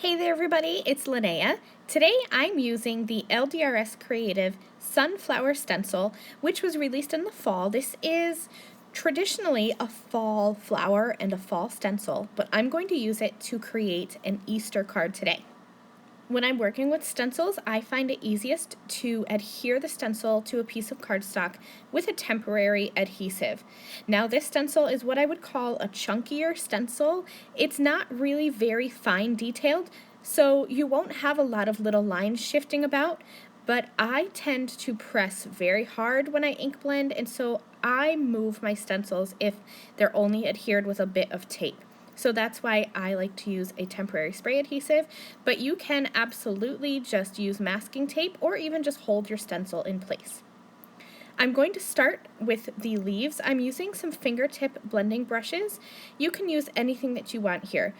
Hey there everybody, it's Linnea. Today I'm using the LDRS Creative Sunflower Stencil, which was released in the fall. This is traditionally a fall flower and a fall stencil, but I'm going to use it to create an Easter card today. When I'm working with stencils, I find it easiest to adhere the stencil to a piece of cardstock with a temporary adhesive. Now this stencil is what I would call a chunkier stencil. It's not really very fine detailed, so you won't have a lot of little lines shifting about, but I tend to press very hard when I ink blend, and so I move my stencils if they're only adhered with a bit of tape. So that's why I like to use a temporary spray adhesive, but you can absolutely just use masking tape or even just hold your stencil in place. I'm going to start with the leaves. I'm using some fingertip blending brushes. You can use anything that you want here.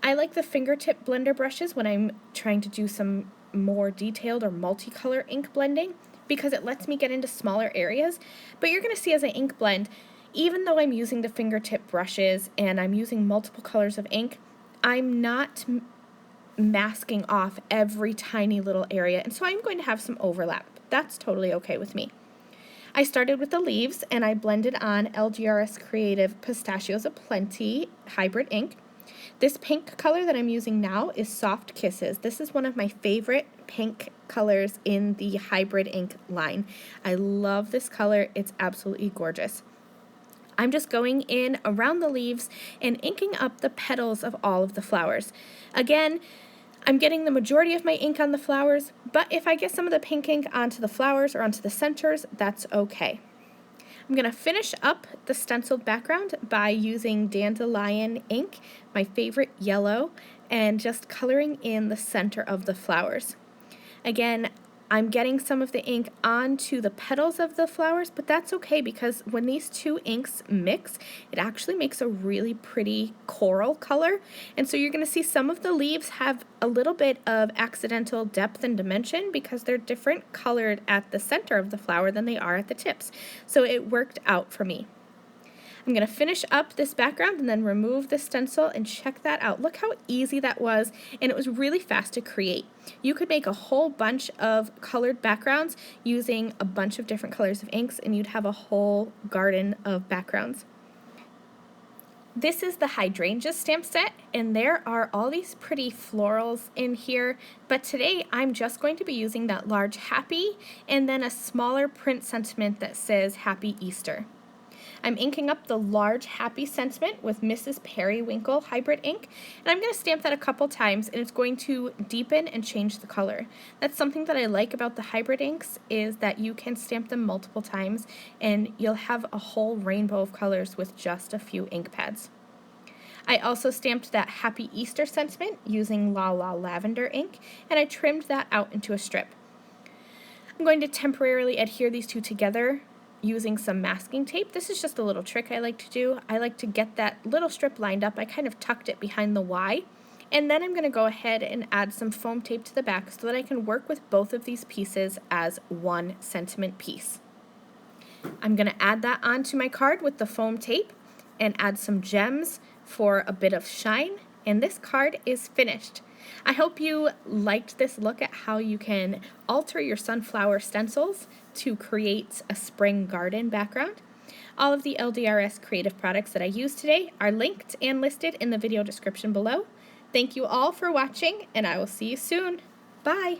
I like the fingertip blender brushes when I'm trying to do some more detailed or multicolor ink blending because it lets me get into smaller areas, but you're going to see as I ink blend, even though I'm using the fingertip brushes and I'm using multiple colors of ink, I'm not masking off every tiny little area, and so I'm going to have some overlap. That's totally okay with me. I started with the leaves and I blended on LDRS Creative Pistachios Aplenty Hybrid ink. This pink color that I'm using now is Soft Kisses. This is one of my favorite pink colors in the hybrid ink line. I love this color. It's absolutely gorgeous. I'm just going in around the leaves and inking up the petals of all of the flowers. Again, I'm getting the majority of my ink on the flowers, but if I get some of the pink ink onto the flowers or onto the centers, that's okay. I'm going to finish up the stenciled background by using Dandelion ink, my favorite yellow, and just coloring in the center of the flowers. Again, I'm getting some of the ink onto the petals of the flowers, but that's okay because when these two inks mix, it actually makes a really pretty coral color. And so you're going to see some of the leaves have a little bit of accidental depth and dimension because they're different colored at the center of the flower than they are at the tips. So it worked out for me. I'm going to finish up this background and then remove the stencil and check that out. Look how easy that was, and it was really fast to create. You could make a whole bunch of colored backgrounds using a bunch of different colors of inks, and you'd have a whole garden of backgrounds. This is the hydrangea stamp set, and there are all these pretty florals in here, but today I'm just going to be using that large happy and then a smaller print sentiment that says Happy Easter. I'm inking up the large happy sentiment with Mrs. Periwinkle hybrid ink, and I'm going to stamp that a couple times, and it's going to deepen and change the color. That's something that I like about the hybrid inks is that you can stamp them multiple times and you'll have a whole rainbow of colors with just a few ink pads. I also stamped that Happy Easter sentiment using La La Lavender ink, and I trimmed that out into a strip. I'm going to temporarily adhere these two together using some masking tape. This is just a little trick I like to do. I like to get that little strip lined up. I kind of tucked it behind the Y, and then I'm going to go ahead and add some foam tape to the back so that I can work with both of these pieces as one sentiment piece. I'm going to add that onto my card with the foam tape and add some gems for a bit of shine, and this card is finished. I hope you liked this look at how you can alter your sunflower stencils to create a spring garden background. All of the LDRS Creative products that I used today are linked and listed in the video description below. Thank you all for watching, and I will see you soon. Bye!